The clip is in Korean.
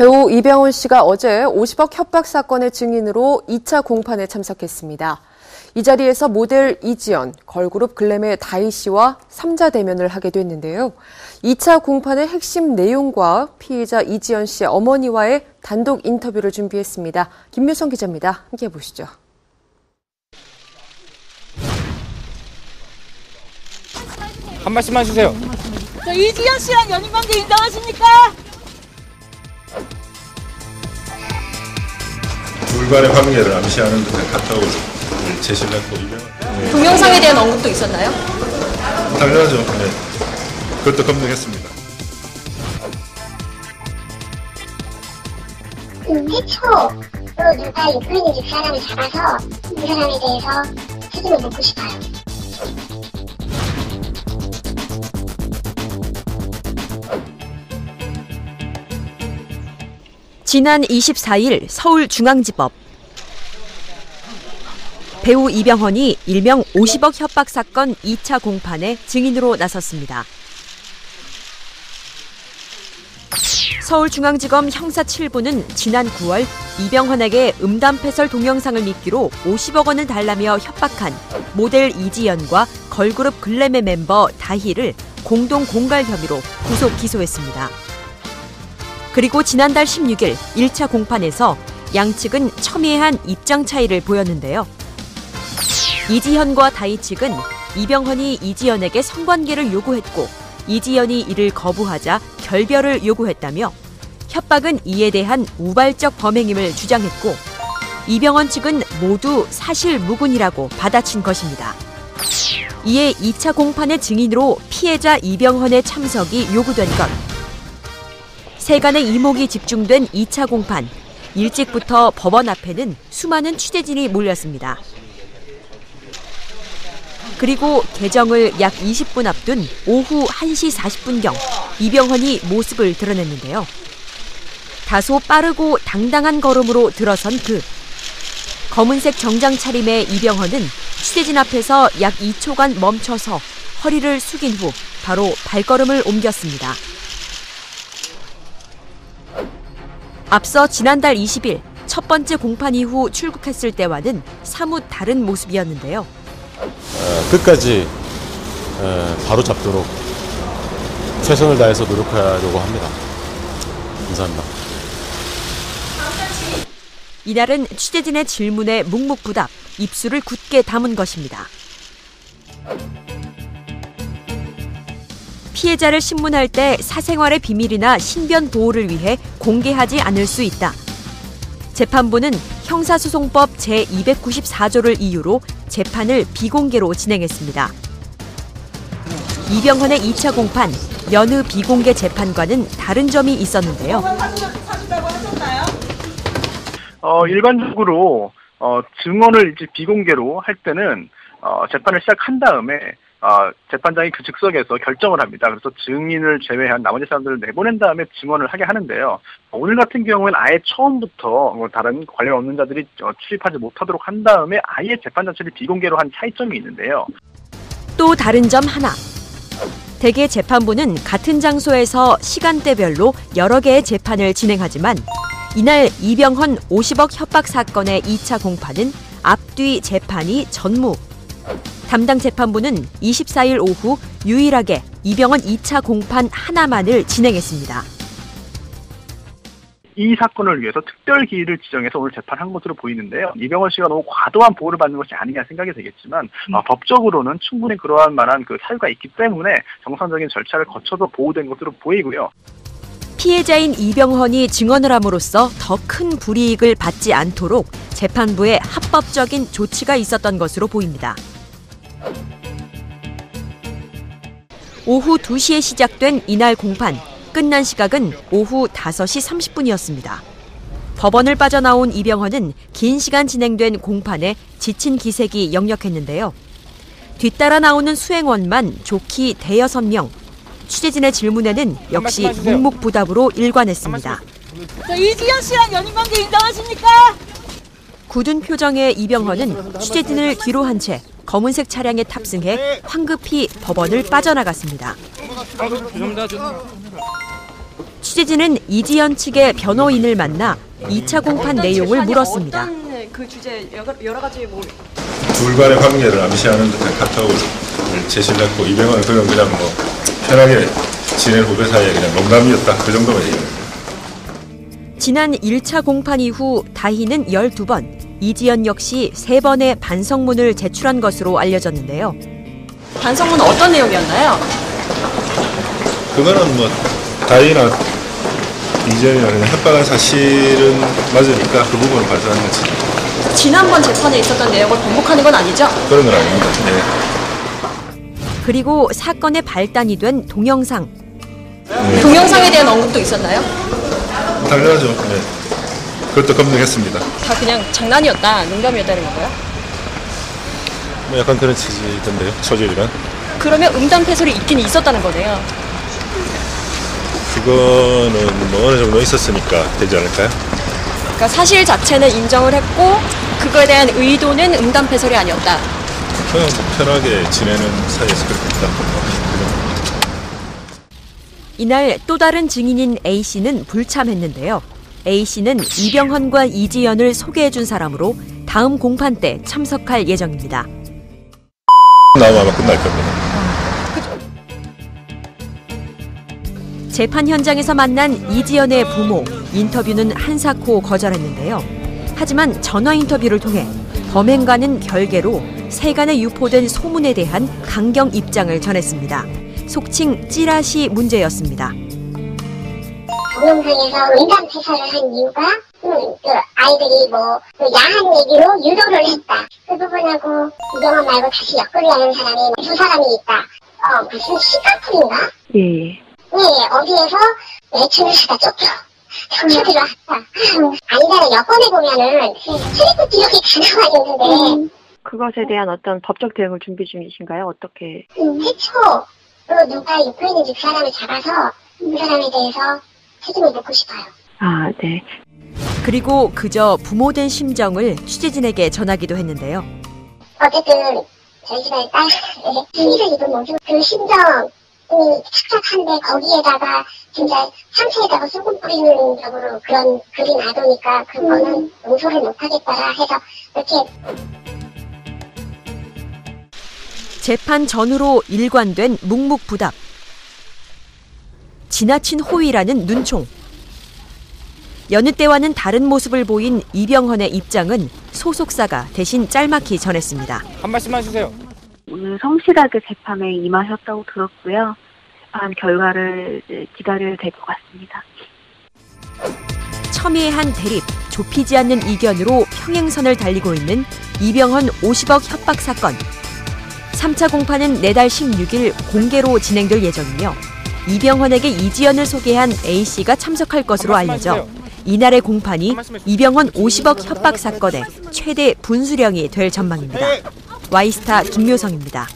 배우 이병헌 씨가 어제 50억 협박 사건의 증인으로 2차 공판에 참석했습니다. 이 자리에서 모델 이지연, 걸그룹 글램의 다희 씨와 3자 대면을 하게 됐는데요. 2차 공판의 핵심 내용과 피의자 이지연 씨의 어머니와의 단독 인터뷰를 준비했습니다. 김유성 기자입니다. 함께 보시죠. 한 말씀만 해주세요. 저 이지연 씨랑 연인관계 인정하십니까? 불관의 관계를 암시하는 듯한 카톡을 제시를 했고, 동영상에 대한 언급도 있었나요? 당연하죠. 네. 그것도 검증했습니다. 최초로 누가 유부인인지 그 사람을 잡아서 그 사람에 대해서 책임을 묻고 싶어요. 지난 24일 서울중앙지법. 배우 이병헌이 일명 50억 협박 사건 2차 공판에 증인으로 나섰습니다. 서울중앙지검 형사 7부는 지난 9월 이병헌에게 음담패설 동영상을 믿기로 50억 원을 달라며 협박한 모델 이지연과 걸그룹 글램의 멤버 다희를 공동 공갈 혐의로 구속 기소했습니다. 그리고 지난달 16일 1차 공판에서 양측은 첨예한 입장 차이를 보였는데요. 이지연과 다희 측은 이병헌이 이지연에게 성관계를 요구했고 이지연이 이를 거부하자 결별을 요구했다며 협박은 이에 대한 우발적 범행임을 주장했고 이병헌 측은 모두 사실무근이라고 받아친 것입니다. 이에 2차 공판의 증인으로 피해자 이병헌의 참석이 요구된 것. 세간의 이목이 집중된 2차 공판. 일찍부터 법원 앞에는 수많은 취재진이 몰렸습니다. 그리고 개정을 약 20분 앞둔 오후 1시 40분경 이병헌이 모습을 드러냈는데요. 다소 빠르고 당당한 걸음으로 들어선 검은색 정장 차림의 이병헌은 취재진 앞에서 약 2초간 멈춰서 허리를 숙인 후 바로 발걸음을 옮겼습니다. 앞서 지난달 20일 첫 번째 공판 이후 출국했을 때와는 사뭇 다른 모습이었는데요. 끝까지 바로잡도록 최선을 다해서 노력하려고 합니다. 감사합니다. 이날은 취재진의 질문에 묵묵부답, 입술을 굳게 다문 것입니다. 피해자를 신문할 때 사생활의 비밀이나 신변 보호를 위해 공개하지 않을 수 있다. 재판부는 형사소송법 제294조를 이유로 재판을 비공개로 진행했습니다. 이병헌의 2차 공판, 여느 비공개 재판과는 다른 점이 있었는데요. 일반적으로 증언을 이제 비공개로 할 때는 재판을 시작한 다음에 재판장이 그 즉석에서 결정을 합니다. 그래서 증인을 제외한 나머지 사람들을 내보낸 다음에 증언을 하게 하는데요. 오늘 같은 경우에는 아예 처음부터 다른 관련 없는 자들이 출입하지 못하도록 한 다음에 아예 재판 자체를 비공개로 한 차이점이 있는데요. 또 다른 점 하나. 대개 재판부는 같은 장소에서 시간대별로 여러 개의 재판을 진행하지만 이날 이병헌 50억 협박 사건의 2차 공판은 앞뒤 재판이 전무. 담당 재판부는 24일 오후 유일하게 이병헌 2차 공판 하나만을 진행했습니다. 이 사건을 위해서 특별 기일을 지정해서 오늘 재판한 것으로 보이는데요. 이병헌 씨가 너무 과도한 보호를 받는 것이 아니냐 생각이 되겠지만 법적으로는 충분히 그러한 만한 사유가 있기 때문에 정상적인 절차를 거쳐서 보호된 것으로 보이고요. 피해자인 이병헌이 증언을 함으로써 더 큰 불이익을 받지 않도록 재판부의 합법적인 조치가 있었던 것으로 보입니다. 오후 2시에 시작된 이날 공판, 끝난 시각은 오후 5시 30분이었습니다. 법원을 빠져나온 이병헌은 긴 시간 진행된 공판에 지친 기색이 역력했는데요. 뒤따라 나오는 수행원만 좋기 대여섯 명. 취재진의 질문에는 역시 묵묵부답으로 일관했습니다. 저 이지연 씨랑 연인관계 인정하십니까? 굳은 표정의 이병헌은 취재진을 뒤로 한 채 검은색 차량에 탑승해 황급히 법원을 빠져나갔습니다. 취재진은 이지연 측의 변호인을 만나 2차 공판 내용을 물었습니다. 그 주제 여러 가지 뭐 둘 간의 관계를 암시하는 듯한 카톡을 제시를 했고 이병헌은 그건 그냥 뭐 편하게 지낸 후배 사이에 그냥 농담이었다 그 정도만 얘기합니다. 지난 1차 공판 이후 다희는 12번, 이지연 역시 3번의 반성문을 제출한 것으로 알려졌는데요. 반성문은 어떤 내용이었나요? 그거는 뭐 다이나 이전이나 그냥 협박한 사실은 맞으니까 그 부분을 발표하는 거지. 지난번 재판에 있었던 내용을 번복하는 건 아니죠? 그런 건 아닙니다. 네. 그리고 사건의 발단이 된 동영상. 동영상에 대한 언급도 있었나요? 당연하죠. 네. 그것도 검증했습니다. 다 그냥 장난이었다, 농담이었다는 건가요? 뭐 약간 그런 취지던데요. 소재이란. 그러면 음담패설이 있긴 있었다는 거네요. 그거는 뭐 어느 정도 있었으니까 되지 않을까요? 그러니까 사실 자체는 인정을 했고 그거에 대한 의도는 음담패설이 아니었다. 그냥 편하게 지내는 사이에서 그렇게 했다. 이날 또 다른 증인인 A씨는 불참했는데요. A씨는 이병헌과 이지연을 소개해준 사람으로 다음 공판 때 참석할 예정입니다. 나오면 아마 끝날 겁니다. 재판 현장에서 만난 이지연의 부모, 인터뷰는 한사코 거절했는데요. 하지만 전화 인터뷰를 통해 범행과는 별개로 세간에 유포된 소문에 대한 강경 입장을 전했습니다. 속칭 찌라시 문제였습니다. 동영상에서 음담패설을 한 이유가 아이들이 야한 얘기로 유도를 했다. 그 부분하고 이병헌 말고 다시 엮으려는 사람이 두 사람이 있다. 무슨 시카풀인가? 예. 네, 어디에서 매춘을 하다 쫓겨들어왔다. 아니잖아, 여권에 보면은 출입국 기록이 다 나와 있는데. 그것에 대한 어떤 법적 대응을 준비 중이신가요? 어떻게? 최초로 누가 유포했는지 그 사람을 잡아서 그 사람에 대해서 책임을 묻고 싶어요. 아, 네. 그리고 그저 부모된 심정을 취재진에게 전하기도 했는데요. 어쨌든 저희 집안의 딸의 피해를 입은 모습, 그 심정이 착착한데 거기에다가 진짜 상처에다가 수분 뿌리는 격으로 그런 글이 놔두니까 그거는 용서를 못하겠다라 해서 이렇게. 재판 전후로 일관된 묵묵부답. 지나친 호의라는 눈총. 여느 때와는 다른 모습을 보인 이병헌의 입장은 소속사가 대신 짤막히 전했습니다. 한 말씀만 해주세요. 오늘 성실하게 재판에 임하셨다고 들었고요. 재판 결과를 기다려야 될 것 같습니다. 첨예한 대립, 좁히지 않는 이견으로 평행선을 달리고 있는 이병헌 50억 협박 사건. 3차 공판은 내달 16일 공개로 진행될 예정이며 이병헌에게 이지연을 소개한 A씨가 참석할 것으로 알려져 이날의 공판이 이병헌 50억 협박 사건의 최대 분수령이 될 전망입니다. 와이스타 김묘성입니다.